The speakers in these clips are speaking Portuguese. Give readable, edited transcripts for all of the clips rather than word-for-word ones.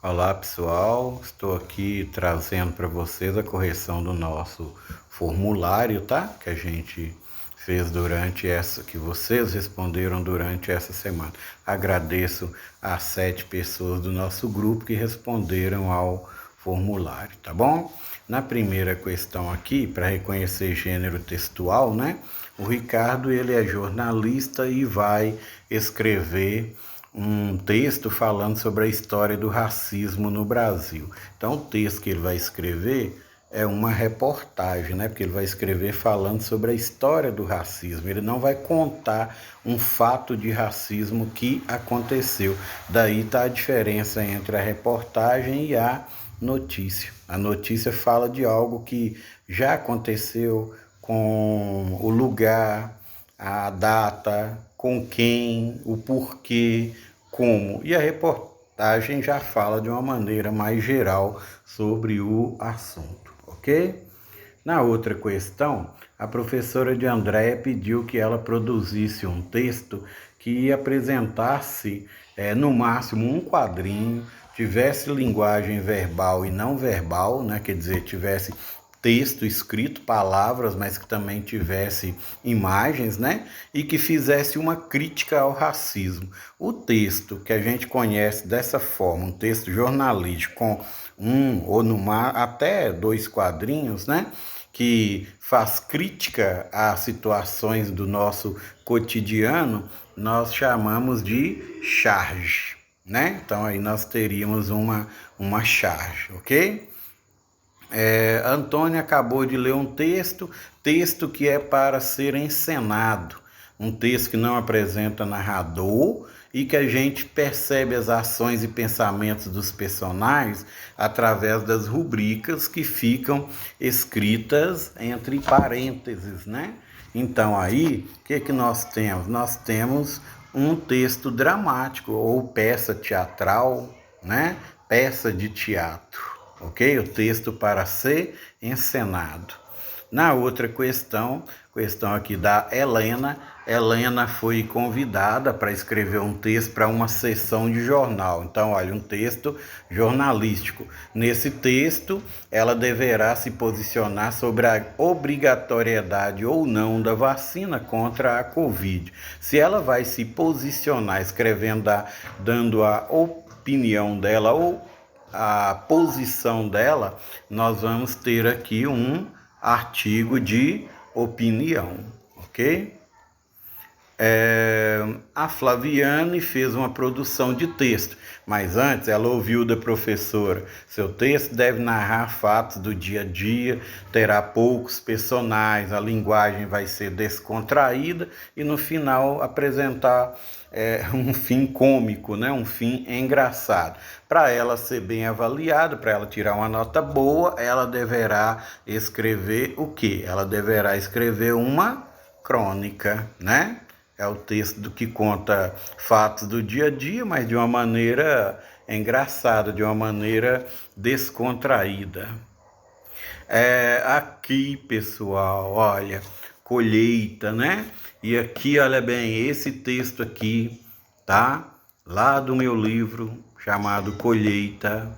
Olá pessoal, estou aqui trazendo para vocês a correção do nosso formulário, tá? Que a gente fez que vocês responderam durante essa semana. Agradeço às 7 pessoas do nosso grupo que responderam ao formulário, tá bom? Na primeira questão aqui, para reconhecer gênero textual, né? O Ricardo, ele é jornalista e vai escrever um texto falando sobre a história do racismo no Brasil. Então, o texto que ele vai escrever é uma reportagem, né? Porque ele vai escrever falando sobre a história do racismo. Ele não vai contar um fato de racismo que aconteceu. Daí está a diferença entre a reportagem e a notícia. A notícia fala de algo que já aconteceu, com o lugar, a data, com quem, o porquê, como. E a reportagem já fala de uma maneira mais geral sobre o assunto, ok? Na outra questão, a professora de Andréia pediu que ela produzisse um texto que apresentasse, no máximo, um quadrinho, tivesse linguagem verbal e não verbal, né? Quer dizer, tivesse texto escrito, palavras, mas que também tivesse imagens, né? E que fizesse uma crítica ao racismo. O texto que a gente conhece dessa forma, um texto jornalístico com até 2 quadrinhos, né? Que faz crítica a situações do nosso cotidiano, nós chamamos de charge, né? Então aí nós teríamos uma charge, ok? Antônio acabou de ler um texto que é para ser encenado, um texto que não apresenta narrador e que a gente percebe as ações e pensamentos dos personagens através das rubricas que ficam escritas entre parênteses, né? Então aí, o que nós temos? Nós temos um texto dramático ou peça teatral, né? Peça de teatro, ok? O texto para ser encenado. Na outra questão aqui da Helena, Helena foi convidada para escrever um texto para uma sessão de jornal. Então, olha, um texto jornalístico. Nesse texto, ela deverá se posicionar sobre a obrigatoriedade ou não da vacina contra a Covid. Se ela vai se posicionar escrevendo, dando a opinião dela ou a posição dela, nós vamos ter aqui um artigo de opinião, ok? A Flaviane fez uma produção de texto, mas antes ela ouviu da professora: seu texto deve narrar fatos do dia a dia, terá poucos personagens, a linguagem vai ser descontraída e no final apresentar um fim cômico, né? Um fim engraçado. Para ela ser bem avaliada, para ela tirar uma nota boa, ela deverá escrever o quê? Ela deverá escrever uma crônica, né? É o texto que conta fatos do dia a dia, mas de uma maneira engraçada, de uma maneira descontraída. Aqui, pessoal, olha, colheita, né? E aqui, olha bem, esse texto aqui, tá? Lá do meu livro chamado Colheita,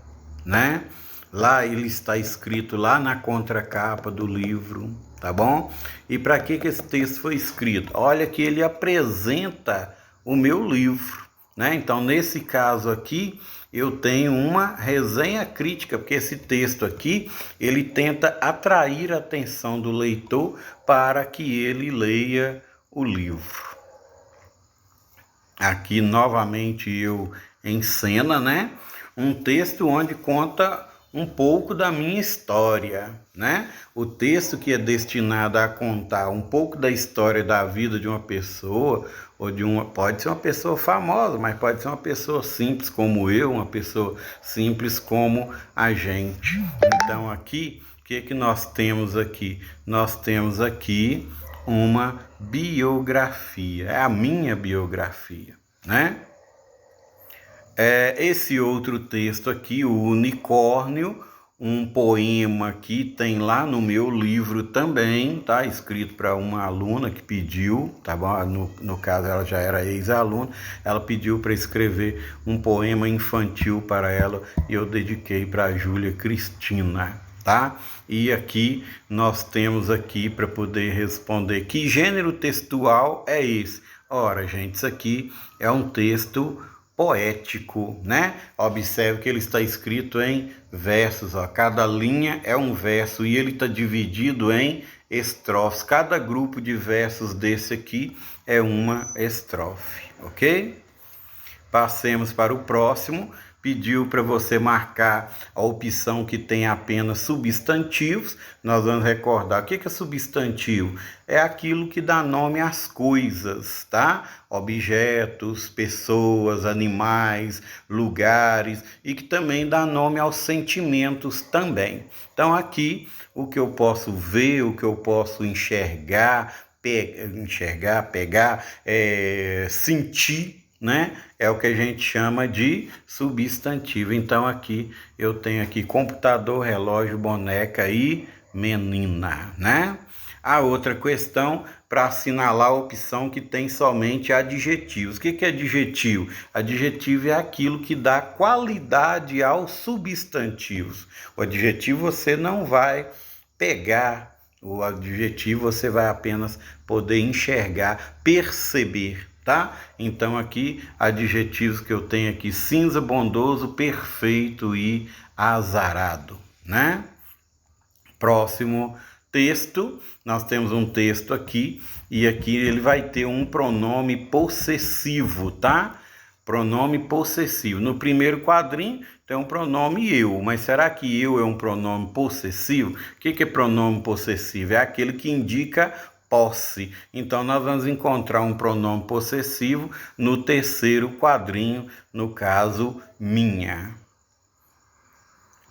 né? Lá ele está escrito lá na contracapa do livro, tá bom? E para que esse texto foi escrito? Olha que ele apresenta o meu livro, né? Então, nesse caso aqui, eu tenho uma resenha crítica, porque esse texto aqui, ele tenta atrair a atenção do leitor para que ele leia o livro. Aqui, novamente, eu encena, né? Um texto onde conta um pouco da minha história, né? O texto que é destinado a contar um pouco da história da vida de uma pessoa, pode ser uma pessoa famosa, mas pode ser uma pessoa simples como eu, uma pessoa simples como a gente. Então aqui, o que nós temos aqui? Nós temos aqui uma biografia, é a minha biografia, né? Esse outro texto aqui, o unicórnio. um poema que tem lá no meu livro também, tá? Escrito para uma aluna que pediu, tá bom? No caso, ela já era ex-aluna, ela pediu para escrever um poema infantil para ela e eu dediquei para a Júlia Cristina, tá? E aqui nós temos aqui para poder responder que gênero textual é esse? Ora, gente, isso aqui é um texto poético, né? Observe que ele está escrito em versos, ó. Cada linha é um verso e ele está dividido em estrofes. Cada grupo de versos desse aqui é uma estrofe, ok? Passemos para o próximo. Pediu para você marcar a opção que tem apenas substantivos. Nós vamos recordar o que é substantivo? É aquilo que dá nome às coisas, tá? Objetos, pessoas, animais, lugares e que também dá nome aos sentimentos também. Então aqui o que eu posso ver, o que eu posso enxergar, pegar, sentir, né? É o que a gente chama de substantivo. Então aqui eu tenho aqui computador, relógio, boneca e menina, né? A outra questão para assinalar a opção que tem somente adjetivos. O que é adjetivo? Adjetivo é aquilo que dá qualidade aos substantivos. O adjetivo você não vai pegar, o adjetivo você vai apenas poder enxergar, perceber, tá? Então aqui adjetivos que eu tenho aqui: cinza, bondoso, perfeito e azarado, né? Próximo texto, nós temos um texto aqui e aqui ele vai ter um pronome possessivo, tá? Pronome possessivo. No primeiro quadrinho tem um pronome eu, mas será que eu é um pronome possessivo? O que é pronome possessivo? É aquele que indica posse. Então nós vamos encontrar um pronome possessivo no terceiro quadrinho, no caso minha.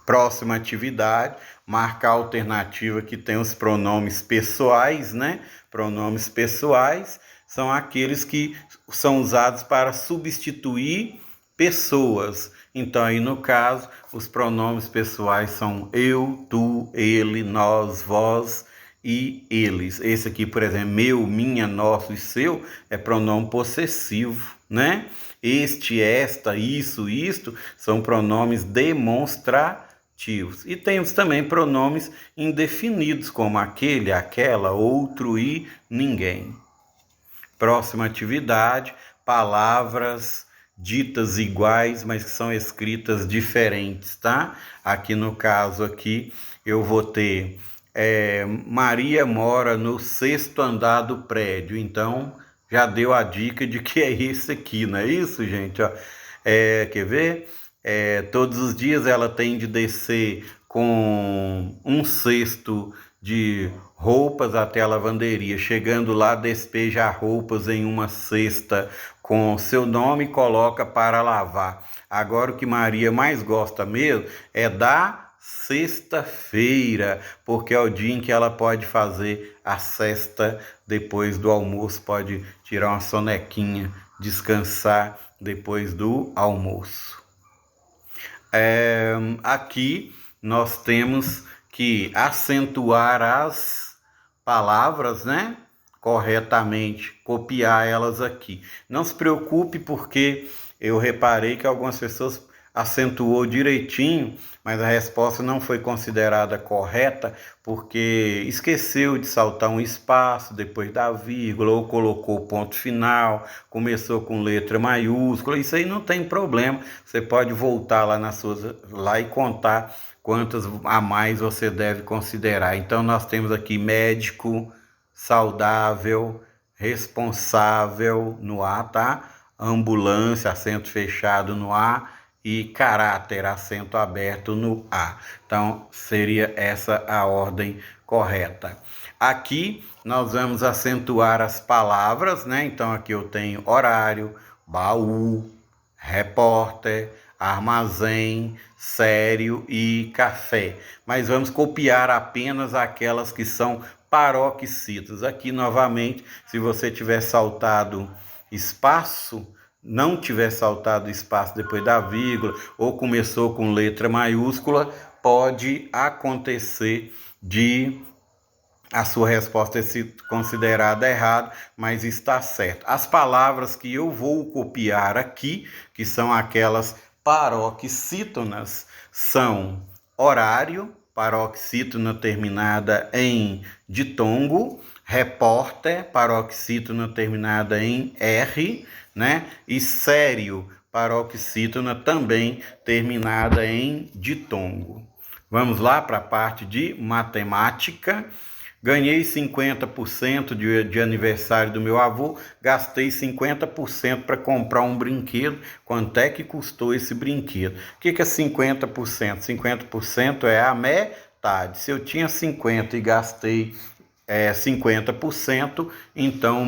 Próxima atividade, marcar a alternativa que tem os pronomes pessoais, né? Pronomes pessoais são aqueles que são usados para substituir pessoas. Então, aí no caso, os pronomes pessoais são eu, tu, ele, nós, vós e eles. Esse aqui, por exemplo, meu, minha, nosso e seu, é pronome possessivo, né? Este, esta, isso, isto, são pronomes demonstrativos. E temos também pronomes indefinidos, como aquele, aquela, outro e ninguém. Próxima atividade, palavras ditas iguais, mas que são escritas diferentes, tá? Aqui no caso aqui, eu vou ter Maria mora no 6º andar do prédio. Então, já deu a dica de que é esse aqui, não é isso, gente? Ó, quer ver? Todos os dias ela tem de descer com um cesto de roupas até a lavanderia. Chegando lá, despeja roupas em uma cesta com seu nome e coloca para lavar. Agora o que Maria mais gosta mesmo é da sexta-feira, porque é o dia em que ela pode fazer a cesta depois do almoço, pode tirar uma sonequinha, descansar depois do almoço. Aqui nós temos que acentuar as palavras, né? Corretamente, copiar elas aqui. Não se preocupe, porque eu reparei que algumas pessoas acentuou direitinho, mas a resposta não foi considerada correta porque esqueceu de saltar um espaço depois da vírgula, ou colocou ponto final, começou com letra maiúscula. Isso aí não tem problema, você pode voltar lá e contar quantas a mais você deve considerar. Então nós temos aqui médico, saudável, responsável no A, tá? Ambulância, acento fechado no A, e caráter, acento aberto no A. Então, seria essa a ordem correta. Aqui nós vamos acentuar as palavras, né? Então, aqui eu tenho horário, baú, repórter, armazém, sério e café. Mas vamos copiar apenas aquelas que são paroxítonas. Aqui, novamente, se você tiver saltado espaço não tiver saltado espaço depois da vírgula ou começou com letra maiúscula, pode acontecer de a sua resposta ser considerada errada, mas está certo. As palavras que eu vou copiar aqui, que são aquelas paroxítonas, são horário, paroxítona terminada em ditongo, repórter, paroxítona terminada em R, né? E sério, paroxítona também terminada em ditongo. Vamos lá para a parte de matemática. Ganhei 50% de aniversário do meu avô, gastei 50% para comprar um brinquedo. Quanto é que custou esse brinquedo? O que é 50%? 50% é a metade. Se eu tinha 50 e gastei 50%, então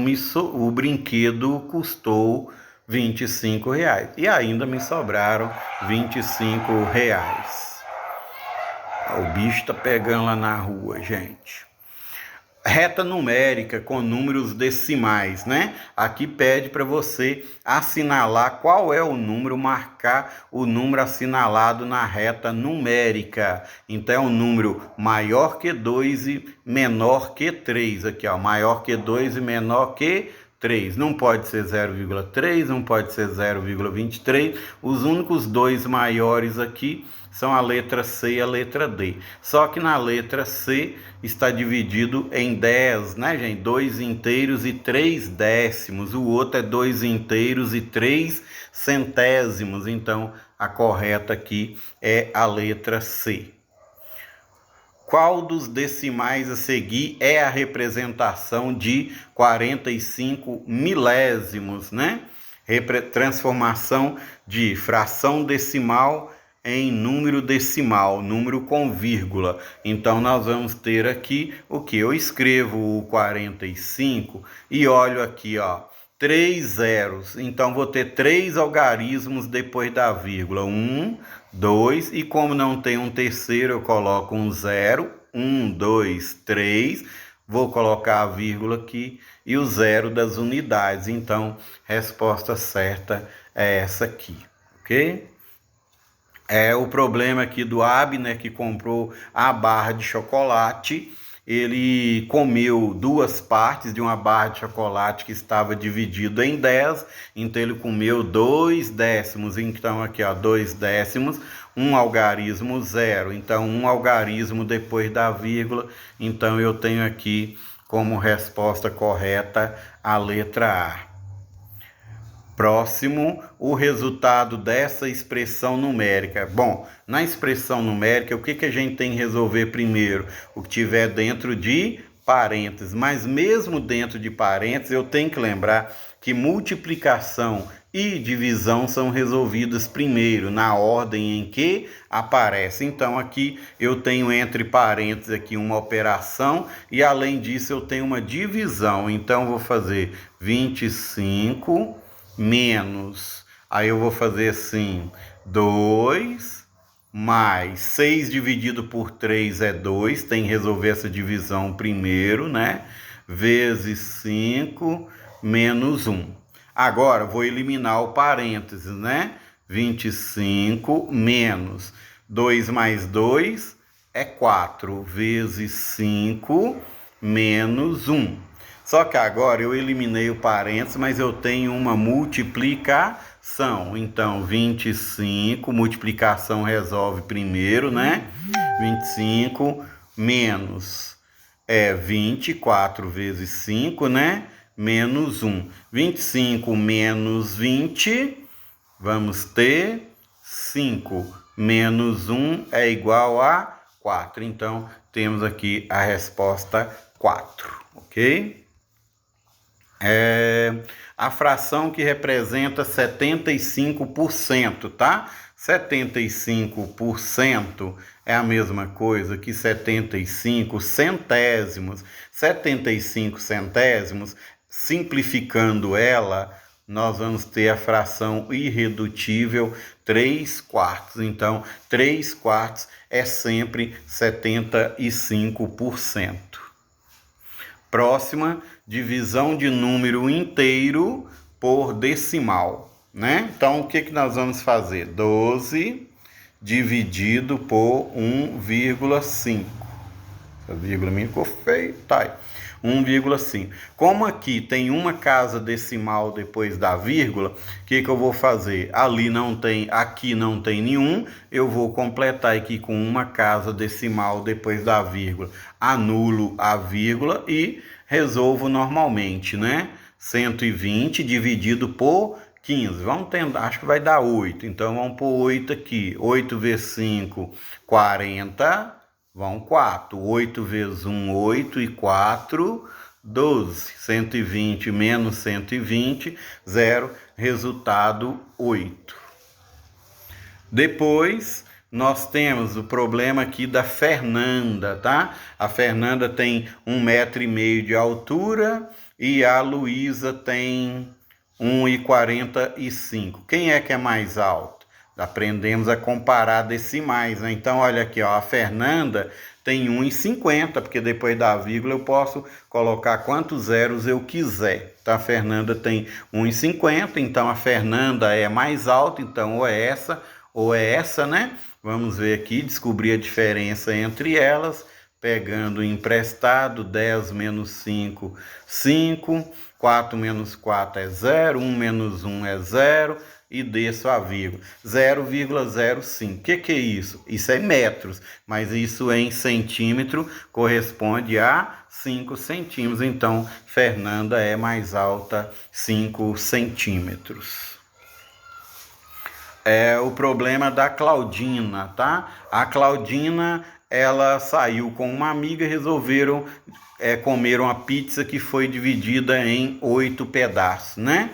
o brinquedo custou R$ 25. E ainda me sobraram R$ 25. O bicho tá pegando lá na rua, gente. Reta numérica com números decimais, né? Aqui pede para você assinalar qual é o número, marcar o número assinalado na reta numérica. Então é um número maior que 2 e menor que 3. Aqui, ó, maior que 2 e menor que 3. Não pode ser 0,3, não pode ser 0,23. Os únicos dois maiores aqui são a letra C e a letra D. Só que na letra C está dividido em 10, né, gente? 2 inteiros e 3 décimos. O outro é 2 inteiros e 3 centésimos. Então, a correta aqui é a letra C. Qual dos decimais a seguir é a representação de 45 milésimos, né? Transformação de fração decimal em número decimal, número com vírgula. Então, nós vamos ter aqui o que? Eu escrevo o 45 e olho aqui, ó, 3 zeros. Então, vou ter 3 algarismos depois da vírgula. 1, 2, e como não tem um terceiro, eu coloco um zero. 1, 2, 3. Vou colocar a vírgula aqui e o zero das unidades. Então, resposta certa é essa aqui, ok? O problema aqui do Abner, que comprou a barra de chocolate. Ele comeu 2 partes de uma barra de chocolate que estava dividido em 10, então ele comeu 2 décimos. Então aqui, ó, 2 décimos, um algarismo zero, então um algarismo depois da vírgula. Então eu tenho aqui como resposta correta a letra A. Próximo, o resultado dessa expressão numérica. Bom, na expressão numérica, o que a gente tem que resolver primeiro? O que tiver dentro de parênteses. Mas mesmo dentro de parênteses, eu tenho que lembrar que multiplicação e divisão são resolvidas primeiro, na ordem em que aparece. Então, aqui eu tenho entre parênteses aqui uma operação e, além disso, eu tenho uma divisão. Então, vou fazer 25 menos, aí eu vou fazer assim, 2 mais 6 dividido por 3 é 2, tem que resolver essa divisão primeiro, né? Vezes 5 menos 1. Agora vou eliminar o parênteses, né? 25 menos 2 mais 2 é 4, vezes 5 menos 1. Só que agora eu eliminei o parênteses, mas eu tenho uma multiplicação. Então, 25, multiplicação resolve primeiro, né? 25 menos 24 vezes 5, né? Menos 1. 25 menos 20, vamos ter 5. Menos 1 é igual a 4. Então, temos aqui a resposta 4, ok? A fração que representa 75%, tá? 75% é a mesma coisa que 75 centésimos. 75 centésimos, simplificando ela, nós vamos ter a fração irredutível 3/4. Então, 3/4 é sempre 75%. Próxima, divisão de número inteiro por decimal. né? Então, o que que nós vamos fazer? 12 dividido por 1,5. Essa vírgula minha ficou feia, tá aí. 1,5. Como aqui tem uma casa decimal depois da vírgula, o que que eu vou fazer? Ali não tem, aqui não tem nenhum, eu vou completar aqui com uma casa decimal depois da vírgula. Anulo a vírgula e resolvo normalmente, né? 120 dividido por 15. Vamos tentar, acho que vai dar 8. Então vamos pôr 8 aqui. 8 vezes 5, 40. Vão 4. 8 vezes 1, 8 e 4, 12. 120 menos 120, 0. Resultado 8. Depois, nós temos o problema aqui da Fernanda, tá? A Fernanda tem 1,5 m de altura e a Luísa tem 1,45. Quem é que é mais alto? Aprendemos a comparar decimais, né? Então, olha aqui, ó, a Fernanda tem 1,50, porque depois da vírgula eu posso colocar quantos zeros eu quiser. Então, a Fernanda tem 1,50, então a Fernanda é mais alta, então ou é essa, né? Vamos ver aqui, descobrir a diferença entre elas, pegando emprestado, 10 menos 5, 5, 4 menos 4 é 0, 1 menos 1 é 0, e desço a vírgula, 0,05. O que é isso? Isso é metros, mas isso em centímetro corresponde a 5 centímetros. Então, Fernanda é mais alta 5 centímetros. É o problema da Claudina, tá? A Claudina, ela saiu com uma amiga e resolveram comer uma pizza que foi dividida em 8 pedaços, né?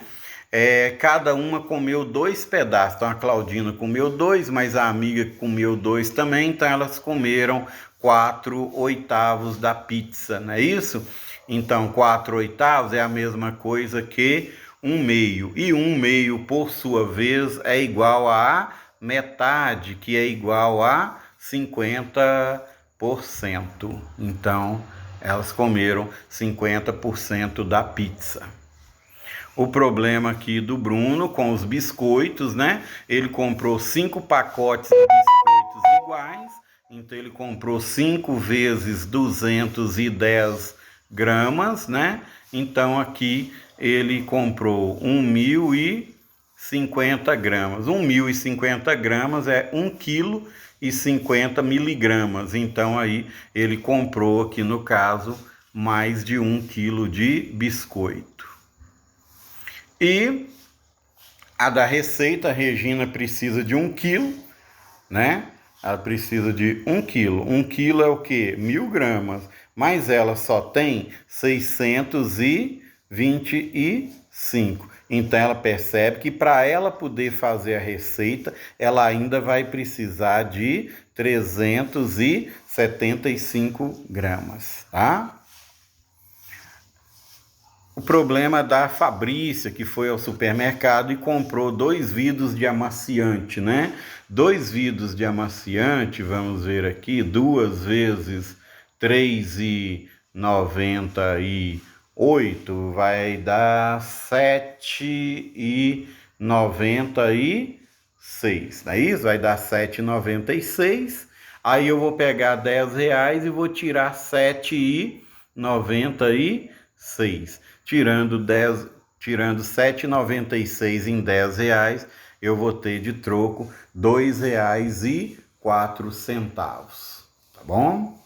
Cada uma comeu 2 pedaços. Então a Claudina comeu 2, mas a amiga comeu 2 também. Então elas comeram 4/8 da pizza, não é isso? Então 4/8 é a mesma coisa que 1/2. E 1/2, por sua vez, é igual a metade, que é igual a 50%. Então elas comeram 50% da pizza. O problema aqui do Bruno com os biscoitos, né? Ele comprou 5 pacotes de biscoitos iguais. Então ele comprou 5 vezes 210 gramas, né? Então aqui ele comprou 1.050 gramas. 1.050 gramas é 1,50 kg. Então aí ele comprou aqui no caso mais de 1 kg de biscoito. E a da receita, a Regina precisa de 1 kg, né? Ela precisa de 1 kg. 1 kg é o quê? 1.000 gramas. Mas ela só tem 625. Então ela percebe que para ela poder fazer a receita, ela ainda vai precisar de 375 gramas, tá? O problema da Fabrícia, que foi ao supermercado e comprou 2 vidros de amaciante, né? 2 vidros de amaciante, vamos ver aqui, 2 vezes 3,98 vai dar 7,96, não é isso? Vai dar 7,96. Aí eu vou pegar R$10 e vou tirar 7,96. Tirando 7,96 em R$10, eu vou ter de troco R$2,04, tá bom?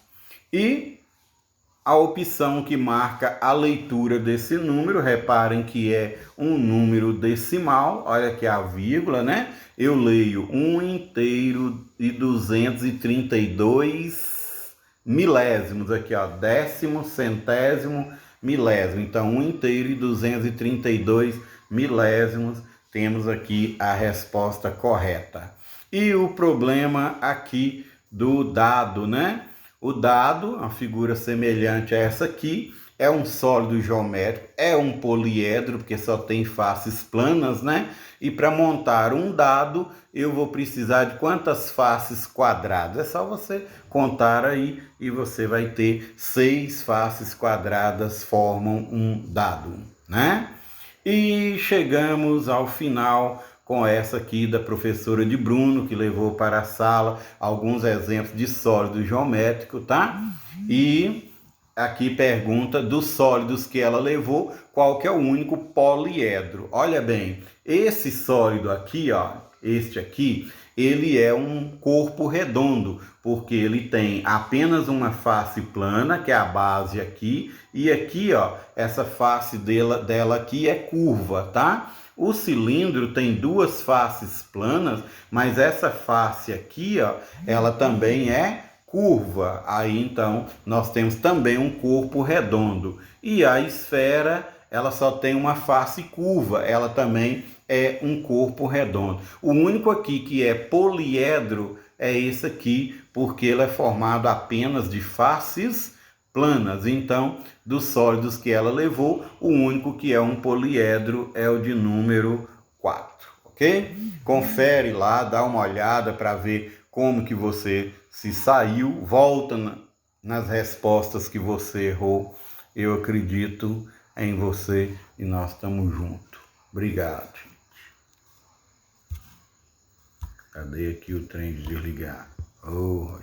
E a opção que marca a leitura desse número, reparem que é um número decimal, olha aqui a vírgula, né? Eu leio 1/232 milésimos, aqui ó, décimo, centésimo, milésimo. Então 1/232 milésimos, temos aqui a resposta correta. E o problema aqui do dado, né? O dado, uma figura semelhante a essa aqui, é um sólido geométrico, é um poliedro, porque só tem faces planas, né? E para montar um dado, eu vou precisar de quantas faces quadradas? É só você contar aí e você vai ter 6 faces quadradas formam um dado, né? E chegamos ao final com essa aqui da professora de Bruno, que levou para a sala alguns exemplos de sólido geométrico, tá? E aqui pergunta dos sólidos que ela levou, qual que é o único poliedro. Olha bem, esse sólido aqui, ó, este aqui, ele é um corpo redondo, porque ele tem apenas uma face plana, que é a base aqui, e aqui, ó, essa face dela aqui é curva, tá? O cilindro tem duas faces planas, mas essa face aqui, ó, ela também é curva. Aí então nós temos também um corpo redondo. E a esfera, ela só tem uma face curva, ela também é um corpo redondo. O único aqui que é poliedro é esse aqui, porque ele é formado apenas de faces planas. Então, dos sólidos que ela levou, o único que é um poliedro é o de número 4, ok? Confere lá, dá uma olhada para ver como que você se saiu, volta nas respostas que você errou. Eu acredito em você e nós estamos juntos. Obrigado, gente. Cadê aqui o trem de desligar? Oh,